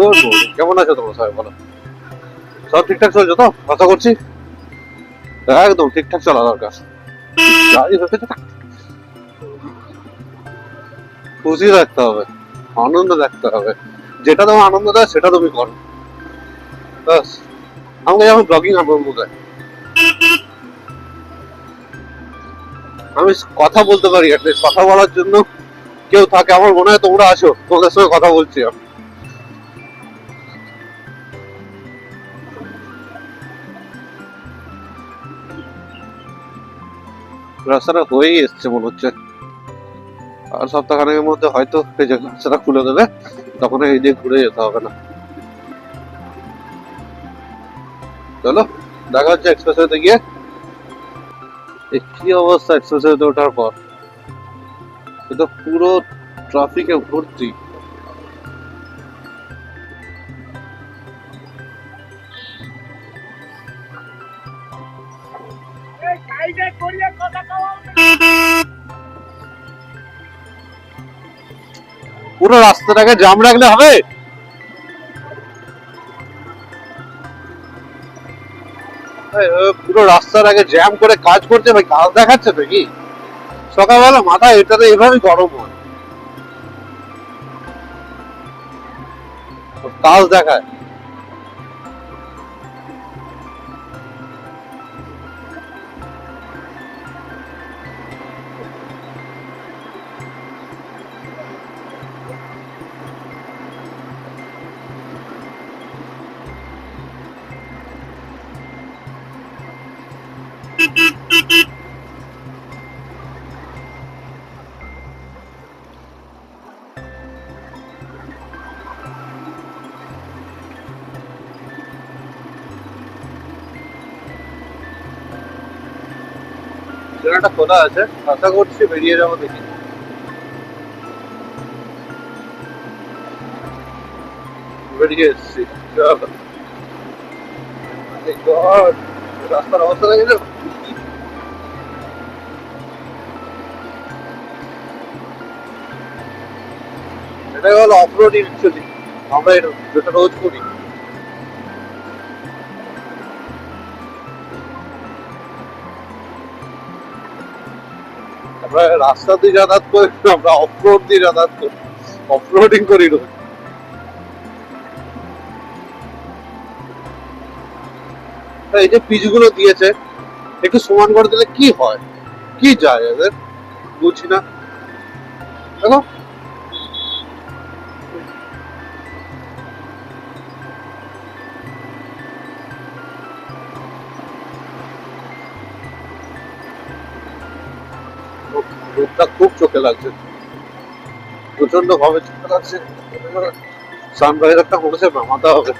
Good morning, কেমন আছো তোমরা সবাই? বলো, সব ঠিকঠাক চলছে তো? আশা করছি একদম ঠিকঠাক চলা দরকার। যাই হচ্ছে খুশি রাখতে হবে, আনন্দ রাখতে হবে। যেটা তোমার আনন্দ দেয় সেটা তুমি করো, ব্যাস। আমাকে যেমন ব্লগিং আনন্দ দেয়, আমি কথা বলতে পারি, অ্যাটলিস্ট কথা বলার জন্য কেউ থাকে। আমার মনে হয় তোমরা আছো, তোমাদের সঙ্গে কথা বলছি আমি। রাস্তাটা হয়েই এসছে মনে হচ্ছে, আর সপ্তাহখানেকের মধ্যে হয়তো এই যে রাস্তাটা খুলে দেবে, তখন এই দিয়ে ঘুরে যেতে হবে না। চলো, দেখা হচ্ছে এক্সপ্রেসওয়েতে গিয়ে। কি অবস্থা এক্সপ্রেসওয়েতে ওঠার পর, এ তো পুরো ট্রাফিকে ভর্তি। পুরো রাস্তাটাকে জাম রাখলে হবে? পুরো রাস্তার আগে জ্যাম করে কাজ করছে ভাই, কাজ দেখাচ্ছে তো কি? সকালবেলা মাথা এটাতে এভাবেই গরম হয়, কাজ দেখায়। জায়গাটা খোলা আছে, আশা করছি বেরিয়ে যাবো দেখি। বেরিয়ে এসছি, চলো। My God, রাস্তার অবস্থা দেখেছো? এটাই হলো অফ রোডিং অ্যাকচুয়ালি, আমরা যেটা রোজ করি। আমরা রাস্তা দিয়ে যাতায়াত করি, আমরা অফ রোড দিয়ে যাতায়াত করি, অফ রোডিং করি রোজ। এই যে পিচ গুলো দিয়েছে, একটু সমান করে দিলে কি হয়, কি যায় এদের, বুঝি না। দেখো, রোদটা খুব চোখে লাগছে, প্রচন্ড ভাবে চোখে লাগছে। সানরাইজারটা মনে নামাতে হবে।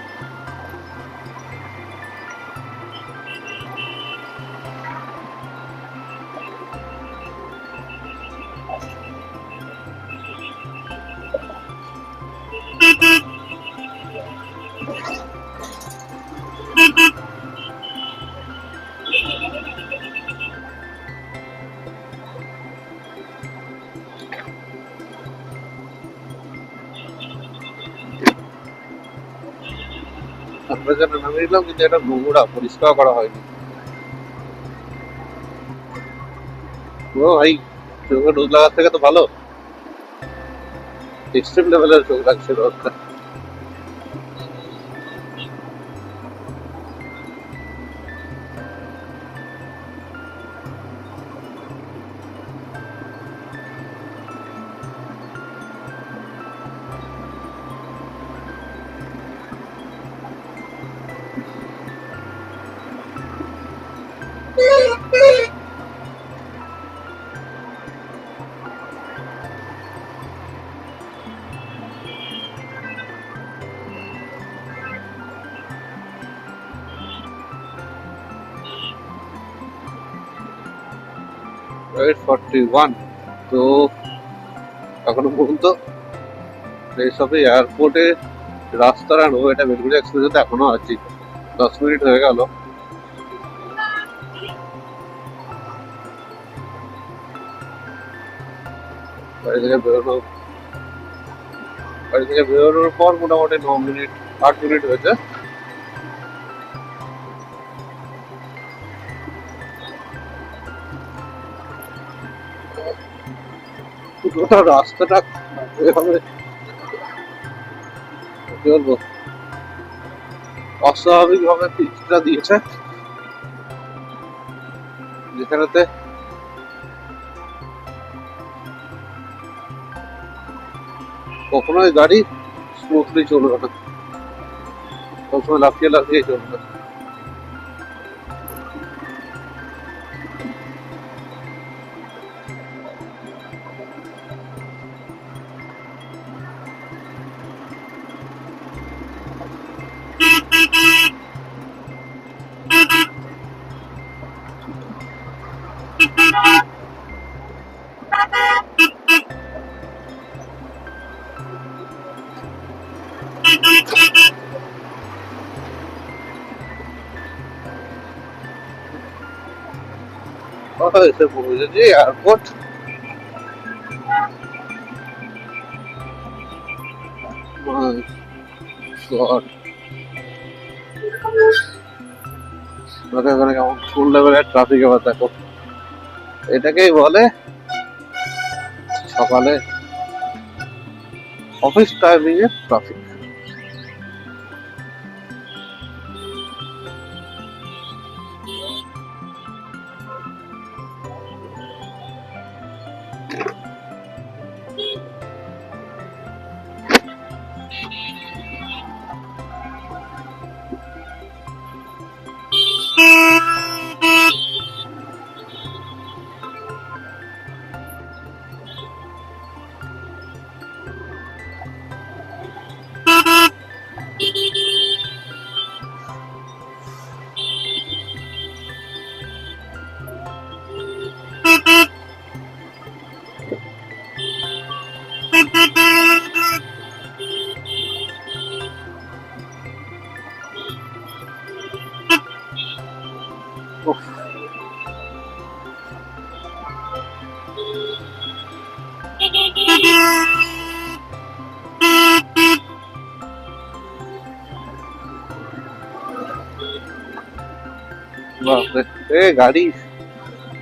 সানরাইজারটা নামিয়ে দিলাম, কিন্তু এটা নোংরা, পরিষ্কার করা হয়নি। ও ভাই, চোখে রোদ লাগার থেকে তো ভালো, এক্সট্রিম লেভেলের চোখ লাগছে রোদটা। রাইট 41। তো এখনো পর্যন্ত এইসবে এয়ারপোর্টে রাস্তার আর এটা বেলগুড়ি এক্সপ্রেসে এখনো আছি, 10 মিনিট হয়ে গেল। বাড়ি থেকে বেরোনো বাড়ি থেকে বেরোনোর পর মোটামুটি 9 মিনিট 8 মিনিট হয়েছে। পুরোটা রাস্তাটা এভাবে কি বলবো অস্বাভাবিক ভাবে পিচটা দিয়েছে, যেখানেতে কখনোই গাড়ি স্মুথলি চলবে না, সবসময় লাফিয়ে লাফিয়ে চলবে। এসে পৌঁছেছি এয়ারপোর্ট। এখানে কেমন ফুল লেভেলের ট্রাফিক, এবার দেখো এটাকেই বলে সকালে অফিস টাইমিং এর ট্রাফিক। গাড়ি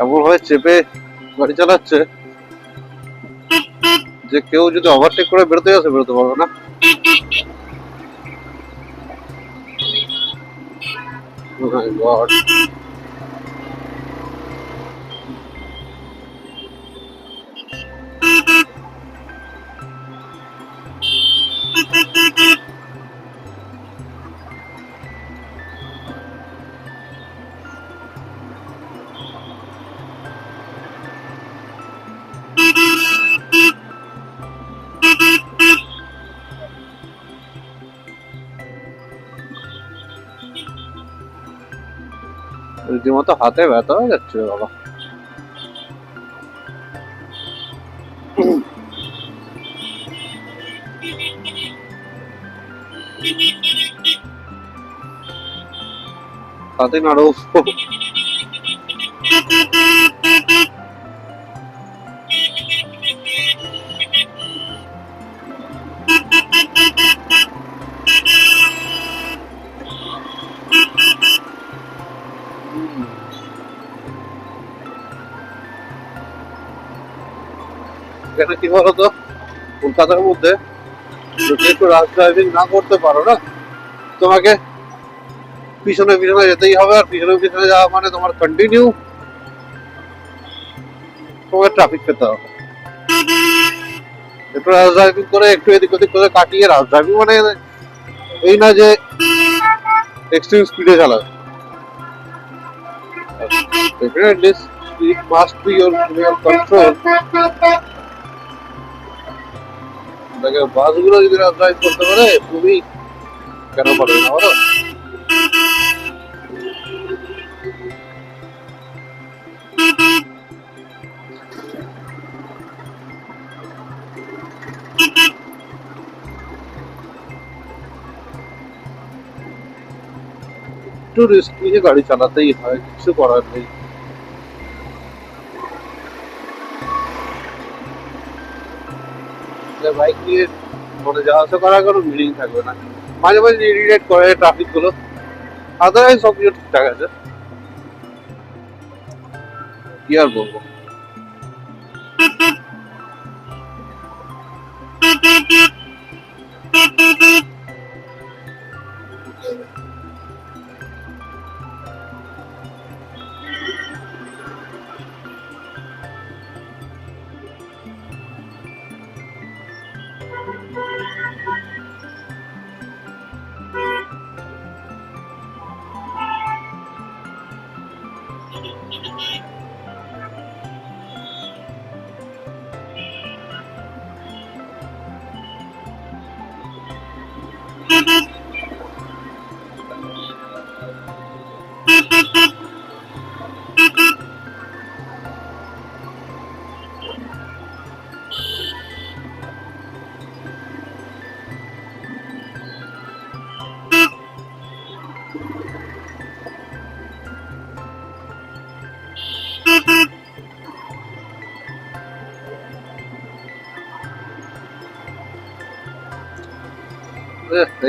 এমন ভাবে চেপে গাড়ি চালাচ্ছে যে কেউ যদি ওভারটেক করে বেরোতে আসে বেরোতে পারবে না। রীতিমতো হাতে ব্যথা হয়ে যাচ্ছে বাবা। হাতে নাড়ো এখানে কি বলতো, কলকাতার মধ্যে যদি একটু রাশ ড্রাইভিং না করতে পারো না, তোমাকে পিছনে পিছনে যেতেই হবে, আর পিছনে পিছনে যাওয়া মানে তোমার কন্টিনিউ তোমার ট্রাফিক পেতে হবে। একটু রাশ ড্রাইভিং করে একটু এদিক ওদিক করে কাটিয়ে, রাশ ড্রাইভিং মানে এই না যে এক্সট্রিম স্পিডে চালাবে। Definitely, it must be your control. দেখো বাসগুলো যদি রাশ ড্রাইভ করতে পারে, তুমি কেন পারবে না বলো? একটু রিস্ক নিয়ে গাড়ি চালাতেই হয়, কিছু করার নেই। বাইক নিয়ে মানে যাওয়া আসা করার কোনো মিনিং থাকবে না। মাঝে মাঝে ইরিটেট করে ট্রাফিক গুলো, আদারওয়াইজ সব কিছু ঠিকঠাক আছে। কি আর বলবো।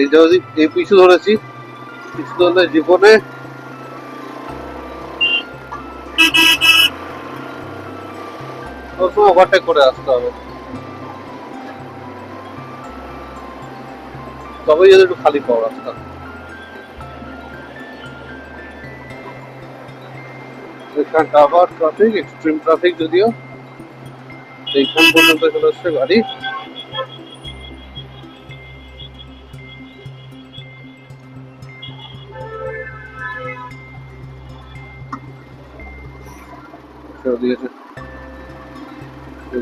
এই যদি এই পিছু ধরেছি, পিছু ধরলে জীবনে সবসময় ওভারটেক করে আসতে হবে, তবেই যদি একটু খালি পাওয়া রাস্তা। এখানটা আবার ট্রাফিক, এক্সট্রিম ট্রাফিক যদিও। এইখান পর্যন্ত চলে আসছে গাড়ি। দিয়েছে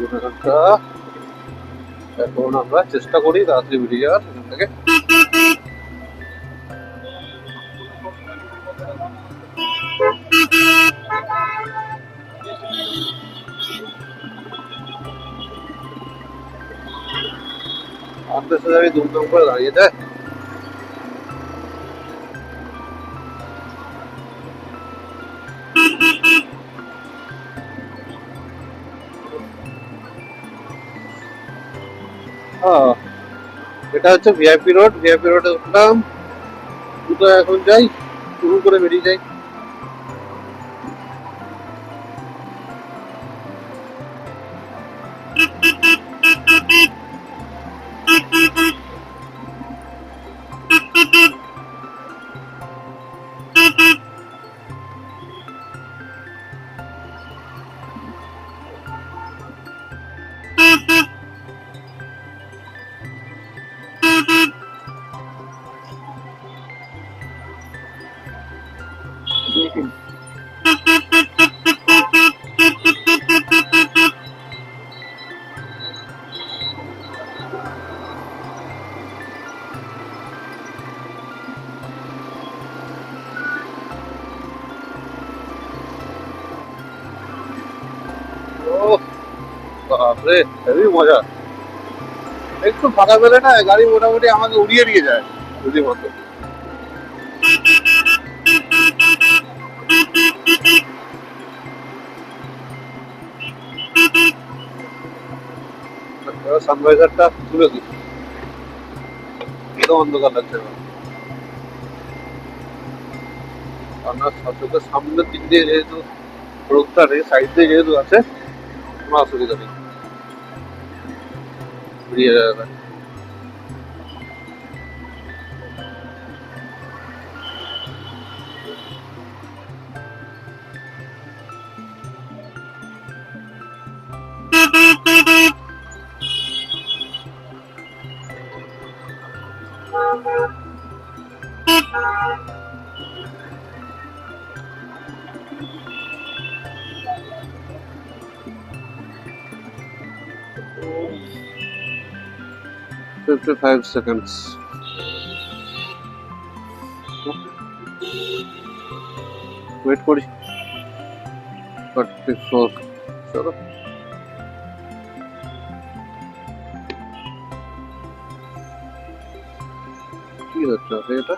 এখানটা। এখন আমরা চেষ্টা করি তাড়াতাড়ি বেরিয়ে যাওয়ার এখান থেকে। আস্তে গাড়ি দুমদম করে দাঁড়িয়ে যায়। এটা হচ্ছে ভিআইপি রোড। ভিআইপি রোডে উঠলাম, দুটো এখন যাই, শুরু করে বেরিয়ে যাই। বাপরে, হেবি মজা। একটু ফাঁকা পেলে না গাড়ি মোটামুটি আমাকে উড়িয়ে নিয়ে যায় যদি মতো। সানভাইজারটা তুলে দিই, একদম অন্ধকার লাগছে। আপনার চোখের সামনের দিক দিয়ে যেহেতু রোডটা নেই, সাইড দিয়ে যেহেতু আছে, কোনো অসুবিধা নেই, বেরিয়ে যাবে। $55 seconds. ওয়েট করি। 44, চলো। কি হচ্ছে এটা?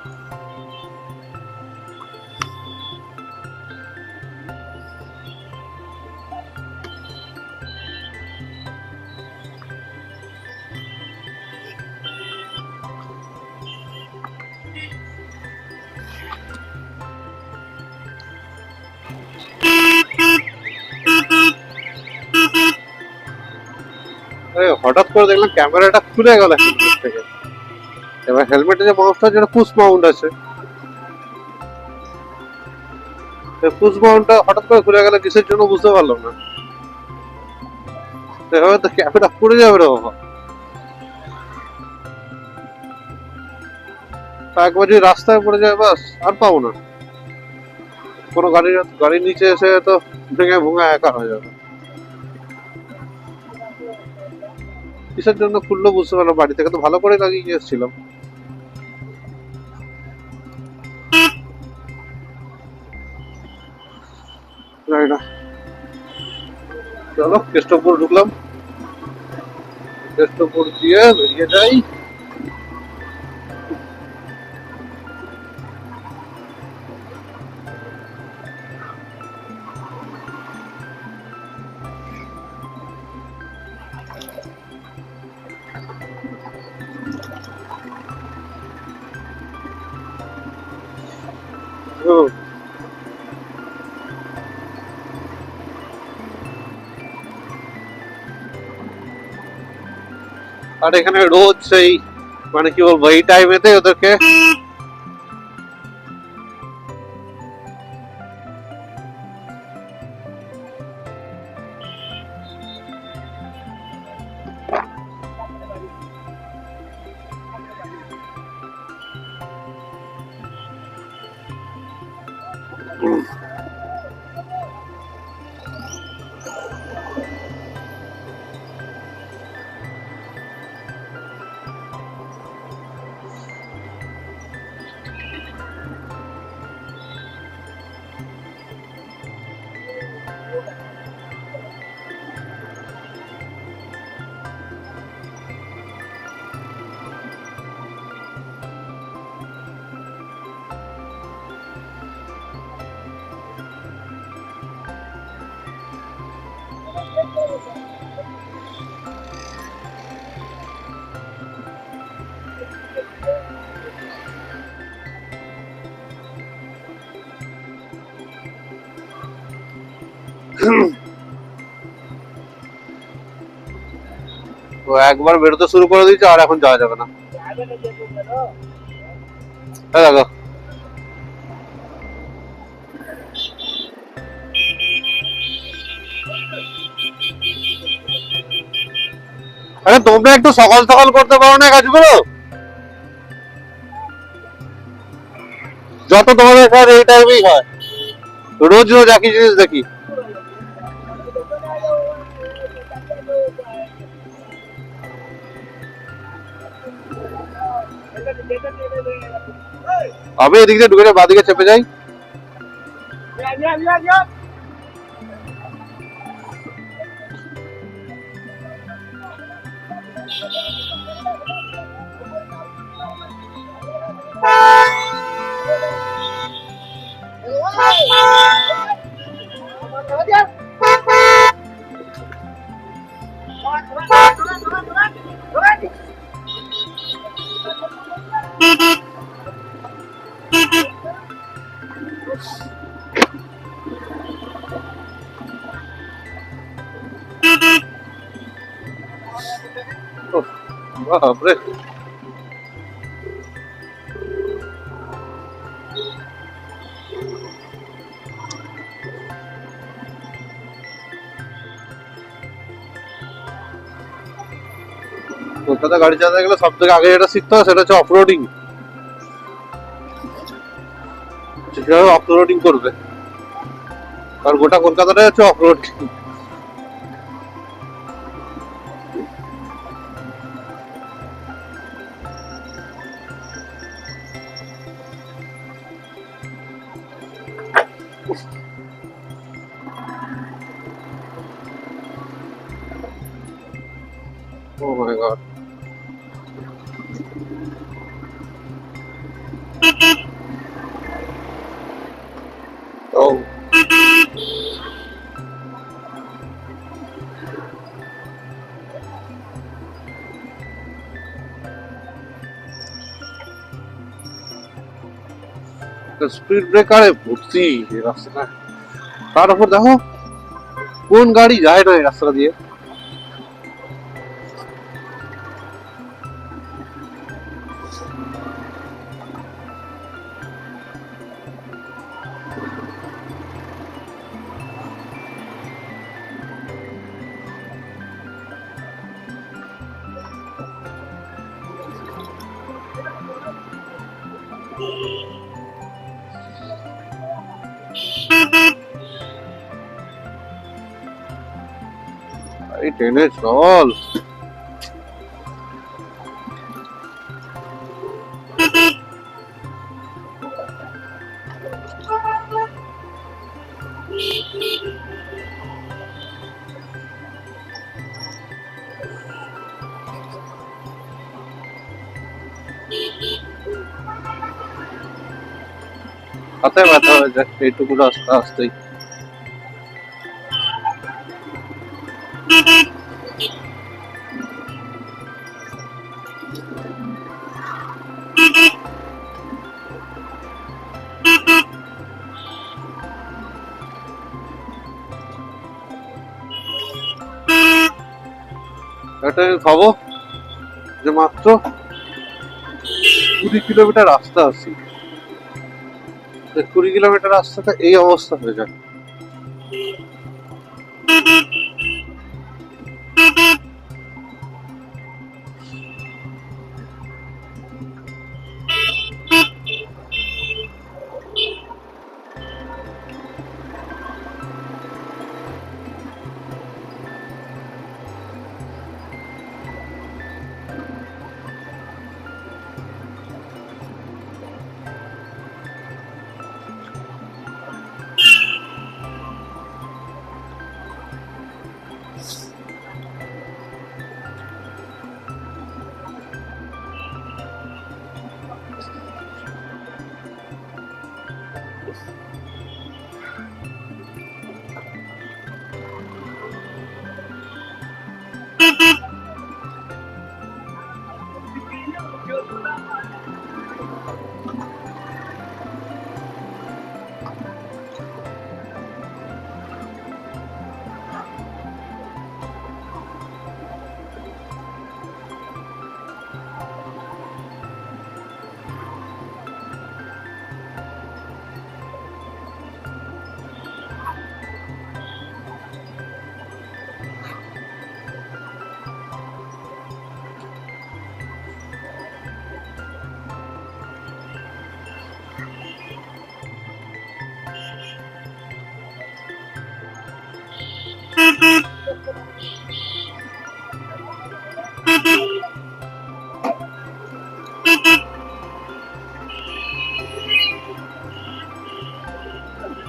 হঠাৎ করে দেখলাম ক্যামেরাটা খুলে গেল থেকে। এবার হেলমেটে যে মাউসটা যেটা পুশ মাউন্ট আছে, পুশ মাউন্টটা হঠাৎ করে খুলে গেল কিসের জন্য বুঝতে পারলাম না। এভাবে তো ক্যামেরা পড়ে যাবে রে বাবা। একবার যদি রাস্তায় পড়ে যায় বাস আর পাবো না। কোনো গাড়ির নিচে এসে তো ভেঙে ভুঙে একা হয়ে যাবে। কিসের জন্য খুললো বুঝতে পারলাম, বাড়ি থেকে তো ভালো করে লাগিয়ে নিয়ে এসেছিলাম। চলো কেষ্টপুর ঢুকলাম, কেষ্টপুর দিয়ে বেরিয়ে যাই। আর এখানে রোজ সেই মানে কি বলবো এই টাইমেতে ওদেরকে তো একবার বেরোতে শুরু করে দিয়েছে আর এখন যাওয়া যাবে না। দেখো আরে তোমরা একটু সকাল সকাল করতে পারো না কাজগুলো? যত তোমাদের কাজ এই টাইমেই হয়, রোজ রোজ একই জিনিস দেখি। আমি এদিক দিয়ে ঢুকে বাদিকে চেপে যাই। বাপরে কলকাতা গাড়ি চালাতে গেলে সব থেকে আগে যেটা শিখতে হয় সেটা হচ্ছে অফরোডিং। কিভাবে অফরোডিং করবে, আর গোটা কলকাতাটাই হচ্ছে offroading. Oh my god. Oh. Speed ব্রেকারে ভর্তি এই রাস্তাটা, তার উপর দেখো কোন গাড়ি যায় না এই রাস্তা দিয়ে। এই ট্রেনে চল। হাতে ব্যথা হয়ে যায় এইটুকু রাস্তা আসতেই। এটা আমি ভাবো যে মাত্র 20 কিলোমিটার রাস্তা আছে, 20 কিলোমিটার রাস্তাটা এই অবস্থা হয়ে যায়।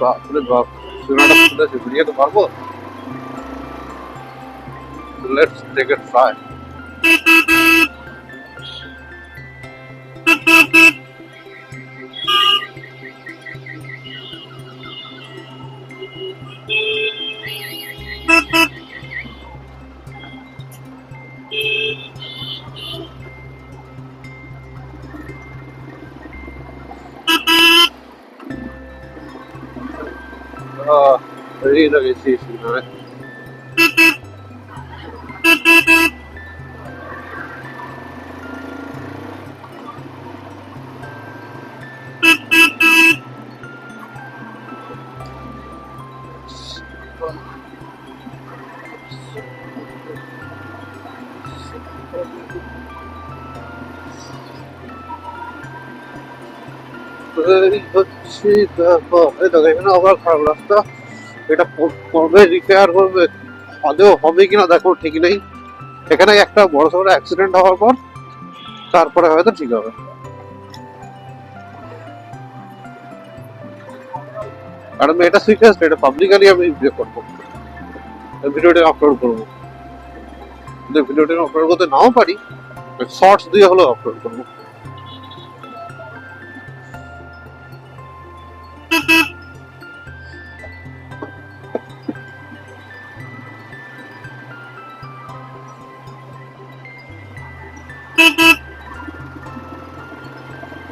বাপরে বাপ, সিনেমাটা ফুটেছে, ঘুরিয়ে তো পারবো। Let's take it try. বেরিয়ে গেছি সিনেমায়। এই হচ্ছে ব্যাপার। এই দেখো এখানে আবার খারাপ রাস্তা, এটা কবে রিপেয়ার করবে, আদৌ হবে কিনা দেখো ঠিক নেই। এখানে একটা বড় সড়ো অ্যাক্সিডেন্ট হওয়ার পর তারপরে হয়তো ঠিক হবে। আর আমি এটা সিরিয়াস, এটা পাবলিকালি আমি ভিডিও করবো, ভিডিওটা আপলোড করবো। যদি ভিডিওটা আপলোড করতে নাও পারি, শর্টস দিয়ে হলেও আপলোড করবো।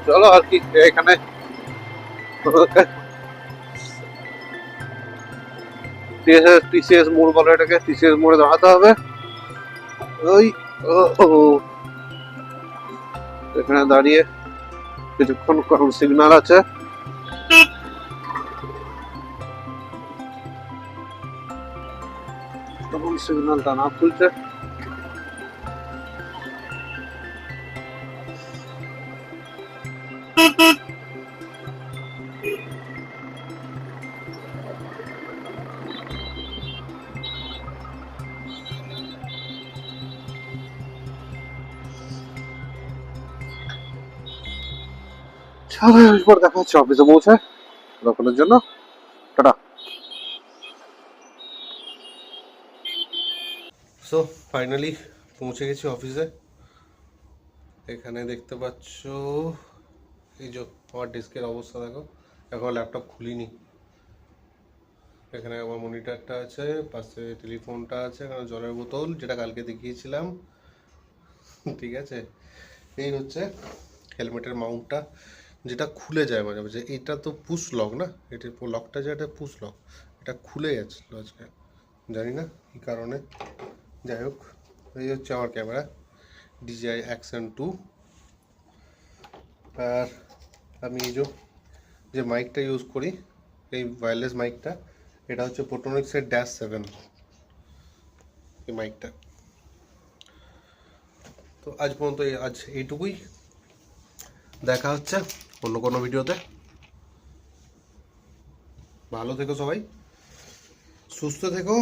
চলো আর কি, এখানে টিসিএস মোড় বলে এটাকে, টিসিএস মোড়ে দাঁড়াতে হবে। ওই এখানে দাঁড়িয়ে কিছুক্ষণ, কারণ সিগন্যাল আছে। তখন সিগন্যালটা না খুলছে, চলো এরপর দেখা হচ্ছে অফিসে পৌঁছে তখনের জন্য টাটা। সো ফাইনালি পৌঁছে গেছি অফিসে। এখানে দেখতে পাচ্ছ এই যে আমার ডেস্কের অবস্থা দেখো, এখন ল্যাপটপ খুলিনি। এখানে আমার মনিটরটা আছে, পাশে টেলিফোনটা আছে, এখানে জলের বোতল যেটা কালকে দেখিয়েছিলাম, ঠিক আছে। এই হচ্ছে হেলমেটের মাউন্টটা, যেটা খুলে যায় মাঝে মাঝে। এটা তো পুশ লক না, এটার লকটা যেটা পুশ লক, এটা খুলে যাচ্ছিলো আজকে, জানি না কী কারণে। যাই হোক, এই হচ্ছে আমার ক্যামেরা DJI Action 2। আর আমি এই যে মাইকটা ইউজ করি, এই ওয়্যারলেস মাইকটা, এটা হচ্ছে Photonixের -7 এই মাইকটা। তো আজ পর্যন্ত আজ এইটুকুই, দেখা হচ্ছে অন্য কোনো ভিডিওতে। ভালো থেকো সবাই, সুস্থ থেকো।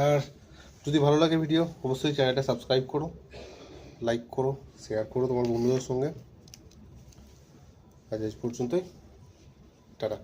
আর যদি ভালো লাগে ভিডিও অবশ্যই চ্যানেলটা সাবস্ক্রাইব করো, লাইক করো, শেয়ার করো তোমার বন্ধুদের সঙ্গে। আজ পর্যন্তই, টাটা।